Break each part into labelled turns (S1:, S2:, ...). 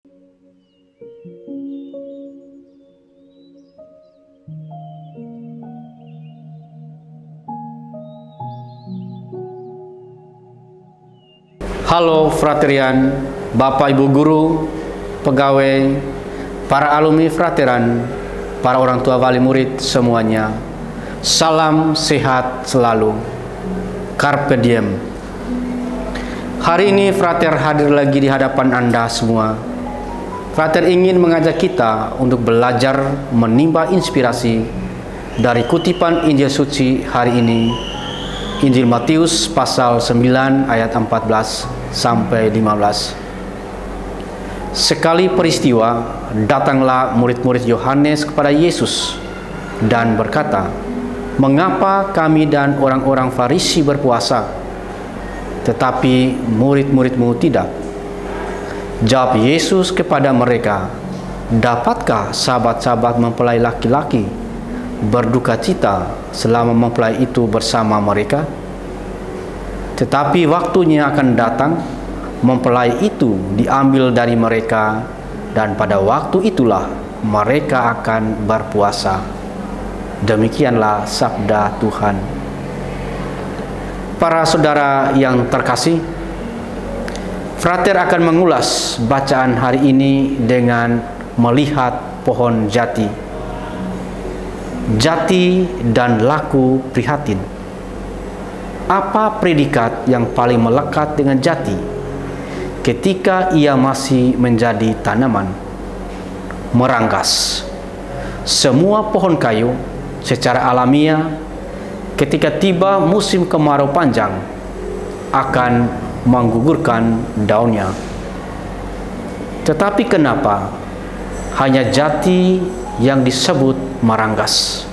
S1: Halo Fraterian, Bapak Ibu Guru, pegawai, para alumni Frateran, para orang tua wali murid semuanya. Salam sehat selalu. Carpe diem. Hari ini Frater hadir lagi di hadapan Anda semua. Frater ingin mengajak kita untuk belajar menimba inspirasi dari kutipan Injil Suci hari ini, Injil Matius pasal 9 ayat 14 sampai 15. Sekali peristiwa, datanglah murid-murid Yohanes kepada Yesus dan berkata, "Mengapa kami dan orang-orang Farisi berpuasa, tetapi murid-murid-mu tidak?" Jawab Yesus kepada mereka, "Dapatkah sahabat-sahabat mempelai laki-laki berduka cita selama mempelai itu bersama mereka? Tetapi waktunya akan datang, mempelai itu diambil dari mereka, dan pada waktu itulah mereka akan berpuasa." Demikianlah sabda Tuhan. Para saudara yang terkasih, Frater akan mengulas bacaan hari ini dengan melihat pohon jati. Jati dan laku prihatin. Apa predikat yang paling melekat dengan jati ketika ia masih menjadi tanaman? Meranggas. Semua pohon kayu secara alamiah ketika tiba musim kemarau panjang akan menggugurkan daunnya. Tetapi kenapa hanya jati yang disebut meranggas?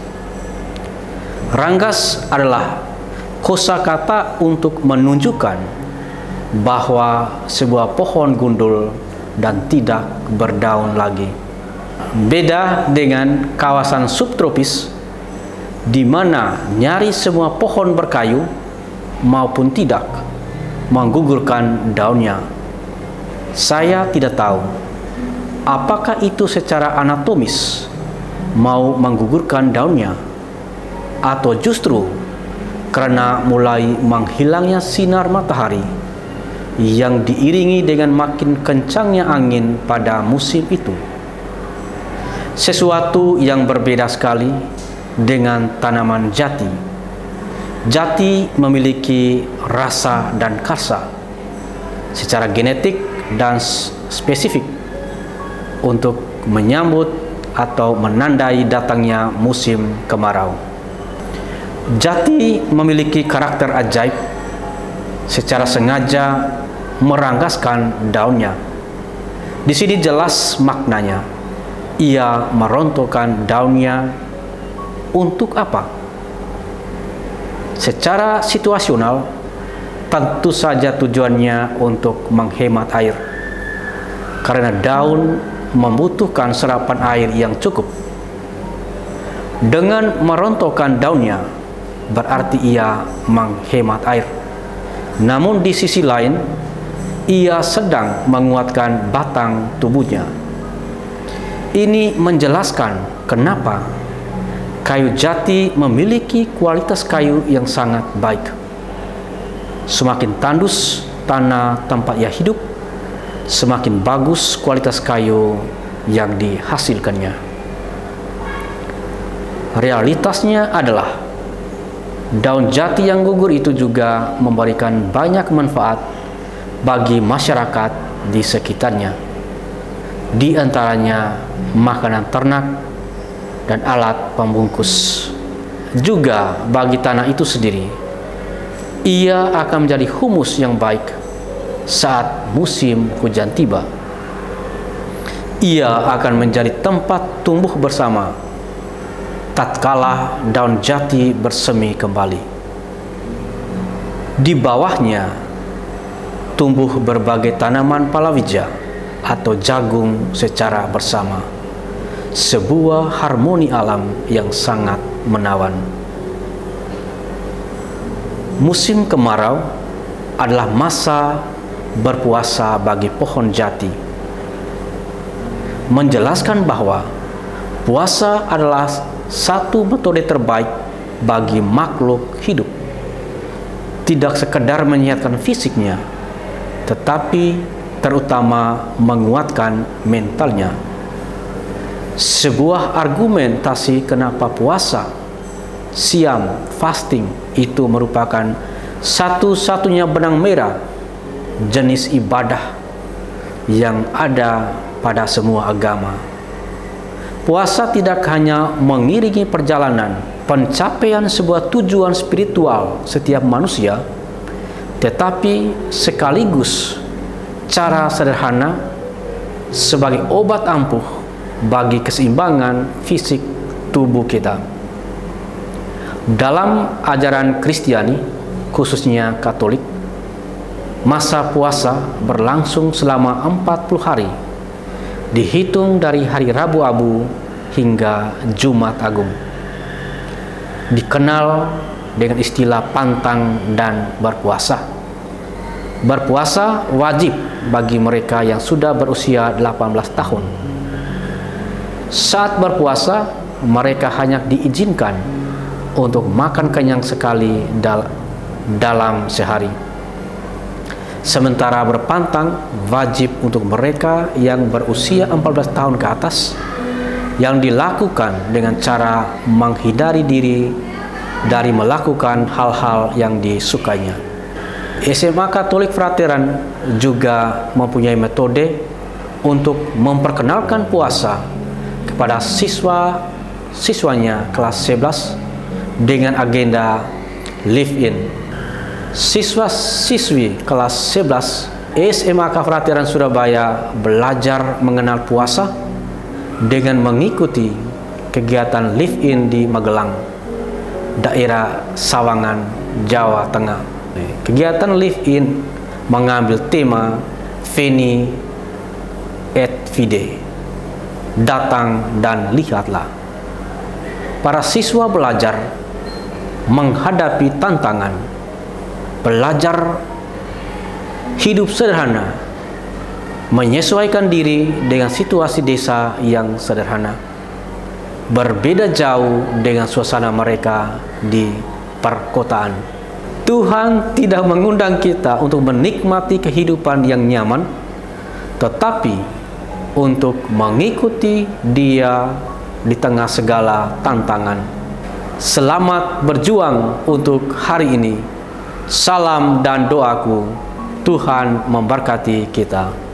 S1: Ranggas adalah kosakata untuk menunjukkan bahwa sebuah pohon gundul dan tidak berdaun lagi. Beda dengan kawasan subtropis, di mana nyaris semua pohon berkayu maupun tidak menggugurkan daunnya. Saya tidak tahu apakah itu secara anatomis mau menggugurkan daunnya, atau justru karena mulai menghilangnya sinar matahari yang diiringi dengan makin kencangnya angin pada musim itu. Sesuatu yang berbeda sekali dengan tanaman jati. Jati memiliki rasa dan karsa secara genetik dan spesifik untuk menyambut atau menandai datangnya musim kemarau. Jati memiliki karakter ajaib, secara sengaja meranggaskan daunnya. Di sini jelas maknanya. Ia merontokkan daunnya untuk apa? Secara situasional, tentu saja tujuannya untuk menghemat air, karena daun membutuhkan serapan air yang cukup. Dengan merontokkan daunnya, berarti ia menghemat air. Namun di sisi lain, ia sedang menguatkan batang tubuhnya. Ini menjelaskan kenapa kayu jati memiliki kualitas kayu yang sangat baik. Semakin tandus tanah tempat ia hidup, semakin bagus kualitas kayu yang dihasilkannya. Realitasnya adalah daun jati yang gugur itu juga memberikan banyak manfaat bagi masyarakat di sekitarnya. Di antaranya makanan ternak dan alat pembungkus. Juga bagi tanah itu sendiri, ia akan menjadi humus yang baik saat musim hujan tiba. Ia akan menjadi tempat tumbuh bersama tatkala daun jati bersemi kembali. Di bawahnya tumbuh berbagai tanaman palawija atau jagung secara bersama. Sebuah harmoni alam yang sangat menawan. Musim kemarau adalah masa berpuasa bagi pohon jati. menjelaskan bahwa puasa adalah satu metode terbaik bagi makhluk hidup. Tidak sekedar menyehatkan fisiknya, tetapi terutama menguatkan mentalnya. Sebuah argumentasi kenapa puasa, siam, fasting itu merupakan satu-satunya benang merah jenis ibadah yang ada pada semua agama. Puasa tidak hanya mengiringi perjalanan pencapaian sebuah tujuan spiritual setiap manusia, tetapi sekaligus cara sederhana sebagai obat ampuh bagi keseimbangan fisik tubuh kita. Dalam ajaran Kristiani, khususnya Katolik, masa puasa berlangsung selama 40 hari, dihitung dari hari Rabu Abu hingga Jumat Agung. Dikenal dengan istilah pantang dan berpuasa. Berpuasa wajib bagi mereka yang sudah berusia 18 tahun. Saat berpuasa, mereka hanya diizinkan untuk makan kenyang sekali dalam sehari. Sementara berpantang wajib untuk mereka yang berusia 14 tahun ke atas, yang dilakukan dengan cara menghindari diri dari melakukan hal-hal yang disukainya. SMA Katolik Frateran juga mempunyai metode untuk memperkenalkan puasa kepada siswanya kelas 11 dengan agenda live-in. Siswa-siswi kelas 11 SMAK Frateran Surabaya belajar mengenal puasa dengan mengikuti kegiatan live-in di Magelang, daerah Sawangan, Jawa Tengah. Kegiatan live-in mengambil tema Veni et Vide, datang dan lihatlah. Para siswa belajar menghadapi tantangan, belajar hidup sederhana, menyesuaikan diri dengan situasi desa yang sederhana, berbeda jauh dengan suasana mereka di perkotaan. Tuhan tidak mengundang kita untuk menikmati kehidupan yang nyaman, tetapi untuk mengikuti Dia di tengah segala tantangan. Selamat berjuang untuk hari ini. Salam dan doaku, Tuhan memberkati kita.